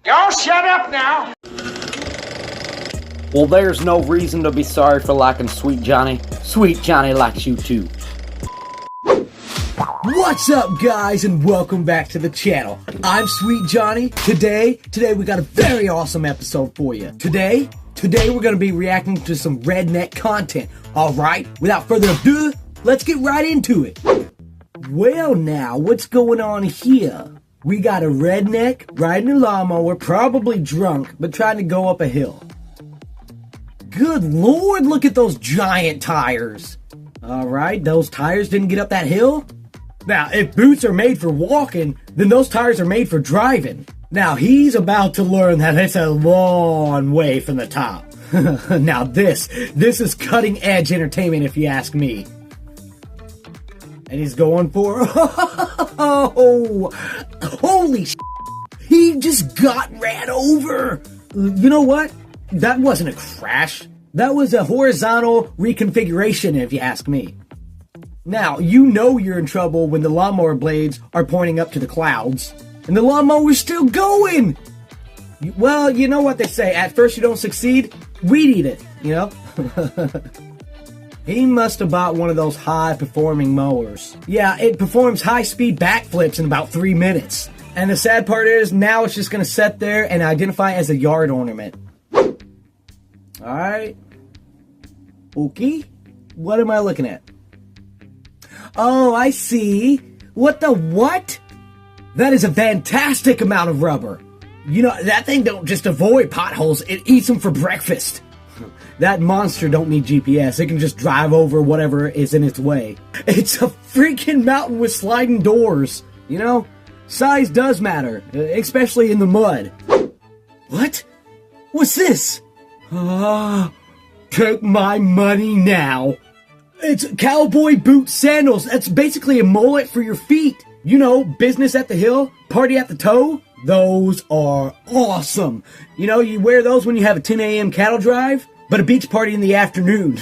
Y'all shut up now! Well, there's no reason to be sorry for liking Sweet Johnny. Sweet Johnny likes you too. What's up, guys, and welcome back to the channel. I'm Sweet Johnny. Today we got a very awesome episode for you. Today we're gonna be reacting to some redneck content. Alright, without further ado, let's get right into it. Well now, what's going on here? We got a redneck riding a lawnmower, probably drunk, but trying to go up a hill. Good lord, look at those giant tires. Alright, those tires didn't get up that hill? Now, if boots are made for walking, then those tires are made for driving. Now, he's about to learn that it's a long way from the top. Now, this is cutting edge entertainment if you ask me. And he's going for... Oh, holy sh**. He just got ran over. You know what? That wasn't a crash. That was a horizontal reconfiguration, if you ask me. Now, you know you're in trouble when the lawnmower blades are pointing up to the clouds. And the lawnmower's still going! Well, you know what they say. At first you don't succeed, weed eat it, you know? He must have bought one of those high-performing mowers. Yeah, it performs high-speed backflips in about 3 minutes. And the sad part is, now it's just gonna sit there and identify as a yard ornament. Alright. Okay. What am I looking at? Oh, I see. What the what? That is a fantastic amount of rubber. You know, that thing don't just avoid potholes, it eats them for breakfast. That monster don't need GPS. It can just drive over whatever is in its way. It's a freaking mountain with sliding doors. You know, size does matter, especially in the mud. What? What's this? Take my money now. It's cowboy boot sandals. That's basically a mullet for your feet. You know, business at the hill, party at the toe. Those are awesome. You know, you wear those when you have a 10 a.m. cattle drive, but a beach party in the afternoon.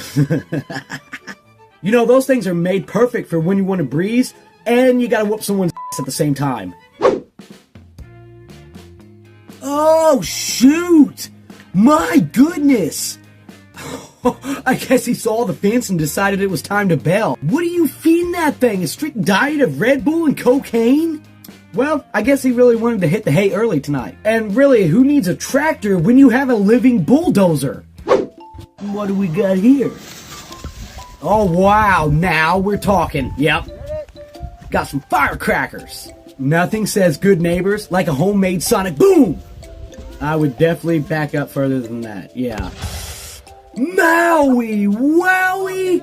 You know, those things are made perfect for when you want to breeze, and you gotta whoop someone's ass at the same time. Oh, shoot! My goodness! I guess he saw the fence and decided it was time to bail. What are you feeding that thing? A strict diet of Red Bull and cocaine? Well, I guess he really wanted to hit the hay early tonight. And really, who needs a tractor when you have a living bulldozer? What do we got here? Oh, wow, now we're talking. Yep. Got some firecrackers. Nothing says good neighbors like a homemade sonic boom. I would definitely back up further than that, yeah. Maui! Wowie!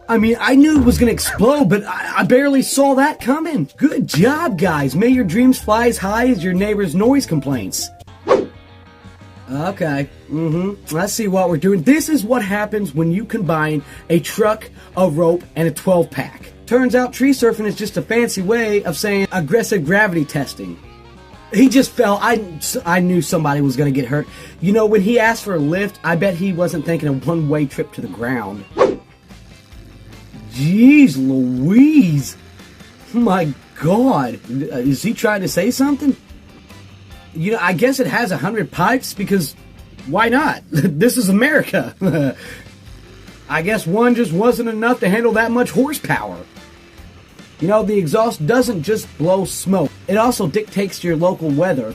I mean, I knew it was gonna explode, but I barely saw that coming. Good job, guys. May your dreams fly as high as your neighbor's noise complaints. Okay, let's see what we're doing. This is what happens when you combine a truck, a rope, and a 12-pack. Turns out tree surfing is just a fancy way of saying aggressive gravity testing. He just fell. I knew somebody was going to get hurt. You know, when he asked for a lift, I bet he wasn't thinking a one-way trip to the ground. Jeez Louise. My God. Is he trying to say something? You know, I guess it has 100 pipes because why not? This is America. I guess one just wasn't enough to handle that much horsepower. You know, the exhaust doesn't just blow smoke. It also dictates your local weather.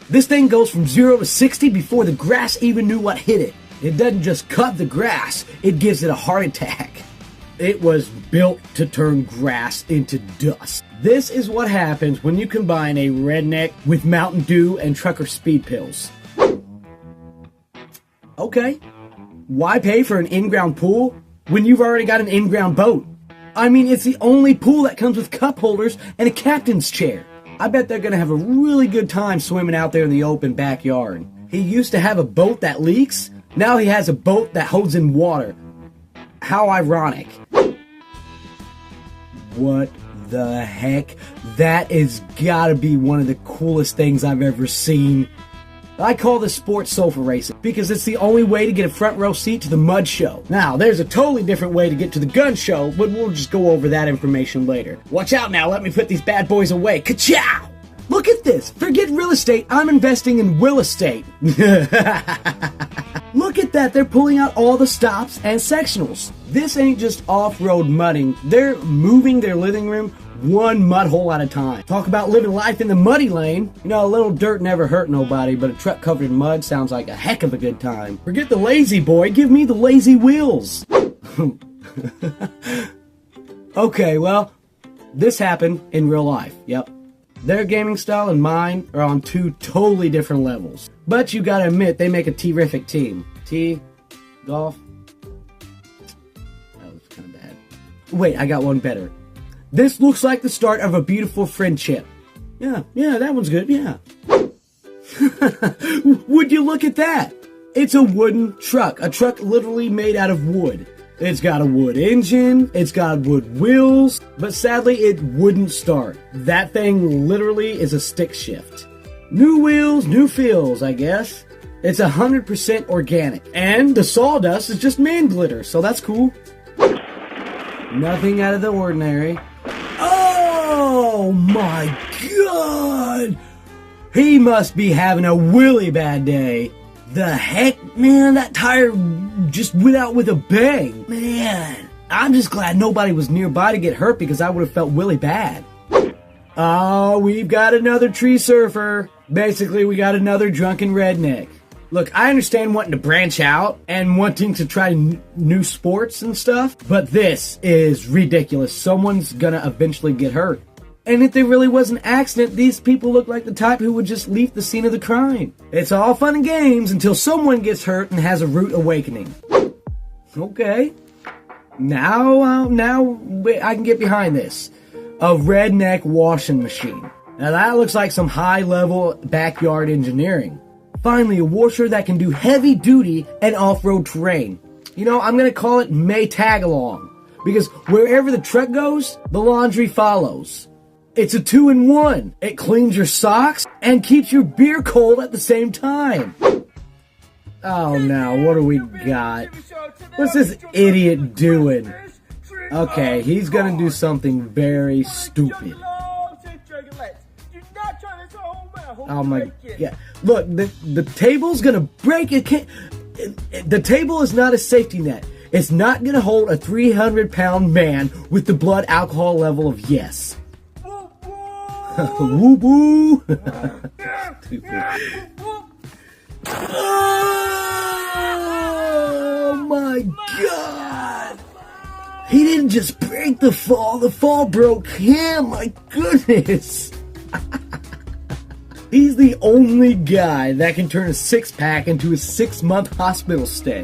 This thing goes from 0 to 60 before the grass even knew what hit it. It doesn't just cut the grass, it gives it a heart attack. It was built to turn grass into dust. This is what happens when you combine a redneck with Mountain Dew and trucker speed pills. Okay, why pay for an in-ground pool when you've already got an in-ground boat? I mean, it's the only pool that comes with cup holders and a captain's chair. I bet they're gonna have a really good time swimming out there in the open backyard. He used to have a boat that leaks. Now he has a boat that holds in water. How ironic. What the heck? That is gotta be one of the coolest things I've ever seen. I call this sport sofa racing because it's the only way to get a front row seat to the mud show. Now, there's a totally different way to get to the gun show, but we'll just go over that information later. Watch out now, let me put these bad boys away. Ka-chow! Look look at this. Forget real estate. I'm investing in will estate. Look at that. They're pulling out all the stops and sectionals. This ain't just off-road mudding. They're moving their living room one mud hole at a time. Talk about living life in the muddy lane. You know, a little dirt never hurt nobody, but a truck covered in mud sounds like a heck of a good time. Forget the lazy boy. Give me the lazy wheels. Okay, well, this happened in real life. Yep. Their gaming style and mine are on two totally different levels. But you gotta admit, they make a terrific team. Golf. That was kind of bad. Wait, I got one better. This looks like the start of a beautiful friendship. Yeah, that one's good, yeah. Would you look at that? It's a wooden truck. A truck literally made out of wood. It's got a wood engine, it's got wood wheels, but sadly it wouldn't start. That thing literally is a stick shift. New wheels, new feels, I guess. It's 100% organic. And the sawdust is just man glitter, so that's cool. Nothing out of the ordinary. Oh my god! He must be having a really bad day. The heck, man, that tire just went out with a bang. Man, I'm just glad nobody was nearby to get hurt because I would have felt really bad. Oh, we've got another tree surfer. Basically, we got another drunken redneck. Look, I understand wanting to branch out and wanting to try new sports and stuff, but this is ridiculous. Someone's gonna eventually get hurt. And if there really was an accident, these people look like the type who would just leave the scene of the crime. It's all fun and games until someone gets hurt and has a rude awakening. Okay. Now I can get behind this. A redneck washing machine. Now that looks like some high-level backyard engineering. Finally, a washer that can do heavy duty and off-road terrain. You know, I'm gonna call it May Tag Along. Because wherever the truck goes, the laundry follows. It's a 2-in-1. It cleans your socks and keeps your beer cold at the same time. Oh, now, what do we got? What's this idiot doing? Okay, he's gonna do something very stupid. Oh my god. Look, the table's gonna break. It can't. The table is not a safety net. It's not gonna hold a 300-pound man with the blood alcohol level of yes. Woo woo. Oh my god. He didn't just break the fall broke him. My goodness. He's the only guy that can turn a six-pack into a 6-month hospital stay.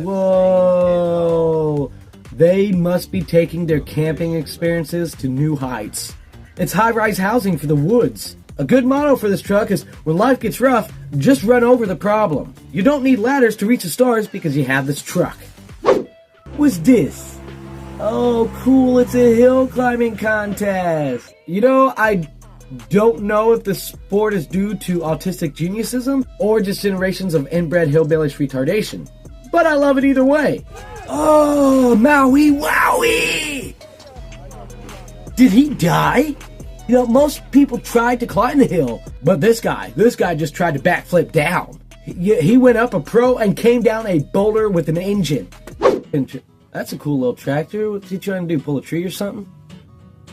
Whoa. They must be taking their camping experiences to new heights. It's high-rise housing for the woods. A good motto for this truck is, when life gets rough, just run over the problem. You don't need ladders to reach the stars because you have this truck. What's this? Oh, cool, it's a hill climbing contest. You know, I don't know if the sport is due to autistic geniusism or just generations of inbred hillbillish retardation. But I love it either way. Oh, Maui Wowie! Did he die? You know, most people tried to climb the hill, but this guy just tried to backflip down. He went up a pro and came down a boulder with an engine. That's a cool little tractor. What's he trying to do, pull a tree or something?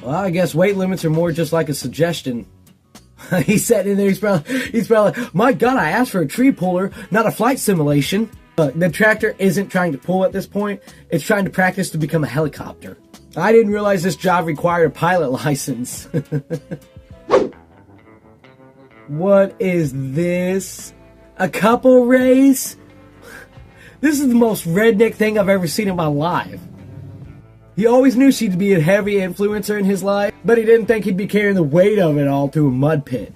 Well, I guess weight limits are more just like a suggestion. He's sitting in there, he's probably like, my god, I asked for a tree puller, not a flight simulation. The tractor isn't trying to pull at this point, it's trying to practice to become a helicopter. I didn't realize this job required a pilot license. What is this? A couple race? This is the most redneck thing I've ever seen in my life. He always knew she'd be a heavy influencer in his life, but he didn't think he'd be carrying the weight of it all to a mud pit.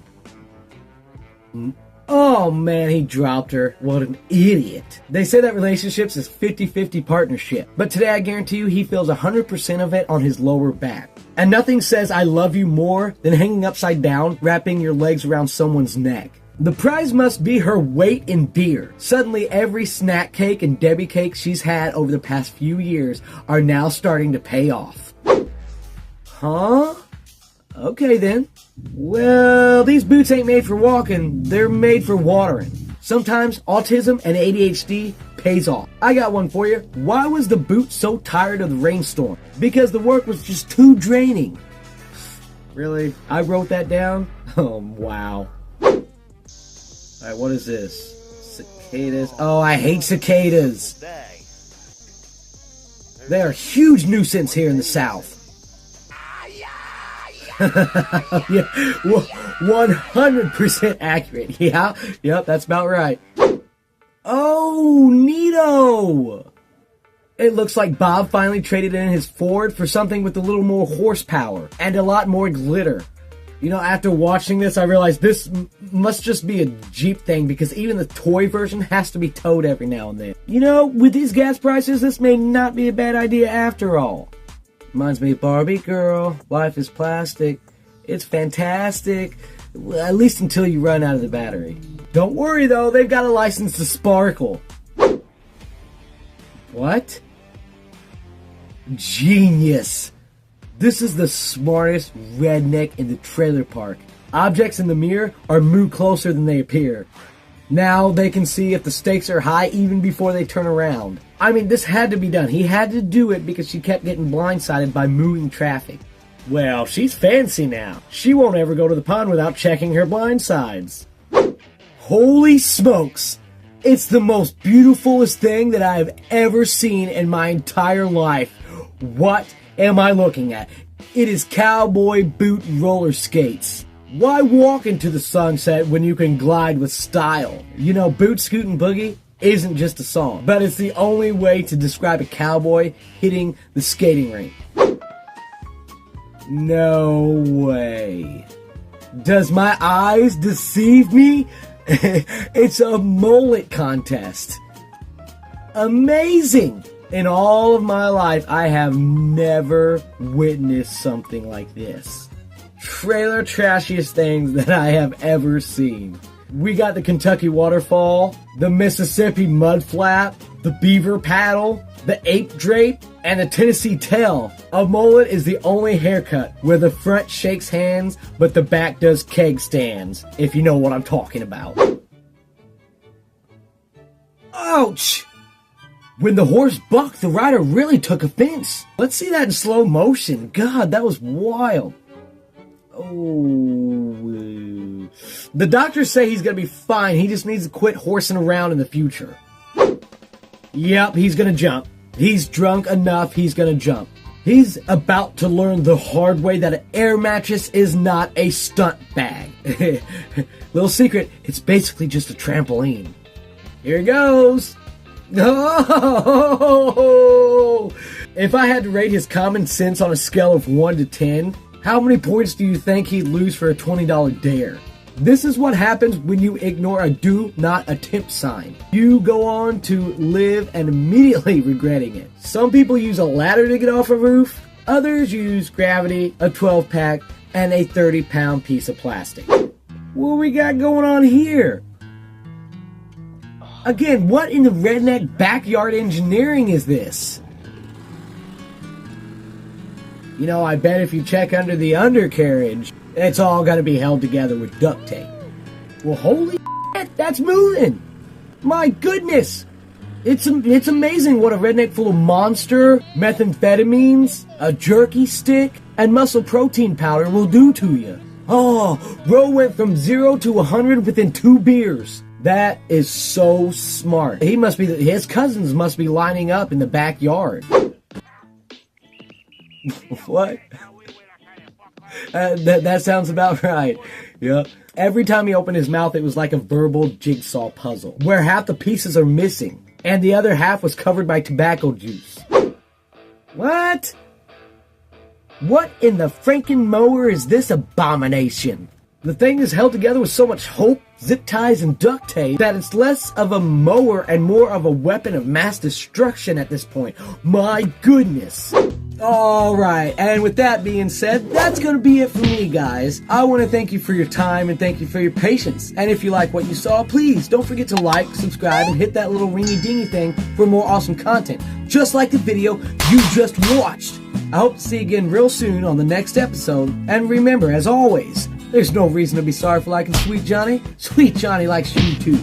Oh man, he dropped her. What an idiot. They say that relationships is 50-50 partnership, but today I guarantee you he feels 100% of it on his lower back. And nothing says I love you more than hanging upside down, wrapping your legs around someone's neck. The prize must be her weight in beer. Suddenly every snack cake and Debbie cake she's had over the past few years are now starting to pay off. Huh? Okay then. Well, these boots ain't made for walking, they're made for watering. Sometimes autism and ADHD pays off. I got one for you. Why was the boot so tired of the rainstorm? Because the work was just too draining. Really? I wrote that down? Oh, wow. Alright, what is this? Cicadas. Oh, I hate cicadas. They are a huge nuisance here in the South. Yeah, 100% accurate. Yeah, yep, that's about right. Oh, neato! It looks like Bob finally traded in his Ford for something with a little more horsepower and a lot more glitter. You know, after watching this, I realized this must just be a Jeep thing because even the toy version has to be towed every now and then. You know, with these gas prices, this may not be a bad idea after all. Reminds me of Barbie Girl, Life is Plastic. It's fantastic, at least until you run out of the battery. Don't worry though, they've got a license to sparkle. What? Genius! This is the smartest redneck in the trailer park. Objects in the mirror are moved closer than they appear. Now they can see if the stakes are high even before they turn around. I mean, this had to be done. He had to do it because she kept getting blindsided by moving traffic. Well, she's fancy now. She won't ever go to the pond without checking her blind sides. Holy smokes! It's the most beautifulest thing that I have ever seen in my entire life. What am I looking at? It is cowboy boot roller skates. Why walk into the sunset when you can glide with style? You know, Boot Scootin' Boogie isn't just a song, but it's the only way to describe a cowboy hitting the skating rink. No way. Does my eyes deceive me? It's a mullet contest. Amazing! In all of my life, I have never witnessed something like this. Trailer trashiest things that I have ever seen. We got the Kentucky waterfall, the Mississippi mud flap, the beaver paddle, the ape drape, and the Tennessee tail. A mullet is the only haircut where the front shakes hands, but the back does keg stands, if you know what I'm talking about. Ouch! When the horse bucked, the rider really took offense. Let's see that in slow motion. God, that was wild. Oh. The doctors say he's gonna be fine. He just needs to quit horsing around in the future. Yep, he's gonna jump. He's drunk enough, he's gonna jump. He's about to learn the hard way that an air mattress is not a stunt bag. Little secret, it's basically just a trampoline. Here goes. Oh! If I had to rate his common sense on a scale of 1 to 10, how many points do you think he'd lose for a $20 dare? This is what happens when you ignore a do not attempt sign. You go on to live and immediately regretting it. Some people use a ladder to get off a roof. Others use gravity, a 12-pack, and a 30-pound piece of plastic. What we got going on here? Again, what in the redneck backyard engineering is this? You know, I bet if you check under the undercarriage, it's all gonna be held together with duct tape. Well, holy shit, that's moving! My goodness! It's amazing what a redneck full of monster, methamphetamines, a jerky stick, and muscle protein powder will do to you. Oh, Ro went from 0 to 100 within 2 beers. That is so smart. His cousins must be lining up in the backyard. What? That sounds about right. Yep. Every time he opened his mouth, it was like a verbal jigsaw puzzle, where half the pieces are missing, and the other half was covered by tobacco juice. What? What in the franken mower is this abomination? The thing is held together with so much hope, zip ties, and duct tape that it's less of a mower and more of a weapon of mass destruction at this point. My goodness. Alright, and with that being said, that's going to be it for me, guys. I want to thank you for your time and thank you for your patience. And if you like what you saw, please don't forget to like, subscribe, and hit that little ringy-dingy thing for more awesome content, just like the video you just watched. I hope to see you again real soon on the next episode. And remember, as always, there's no reason to be sorry for liking Sweet Johnny. Sweet Johnny likes you too.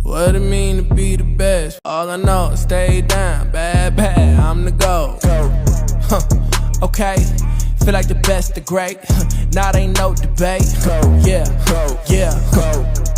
What it mean to be the best? All I know is stay down, bad, I'm the GOAT. Okay, feel like the best, the great. Now ain't no debate. Yeah, yeah.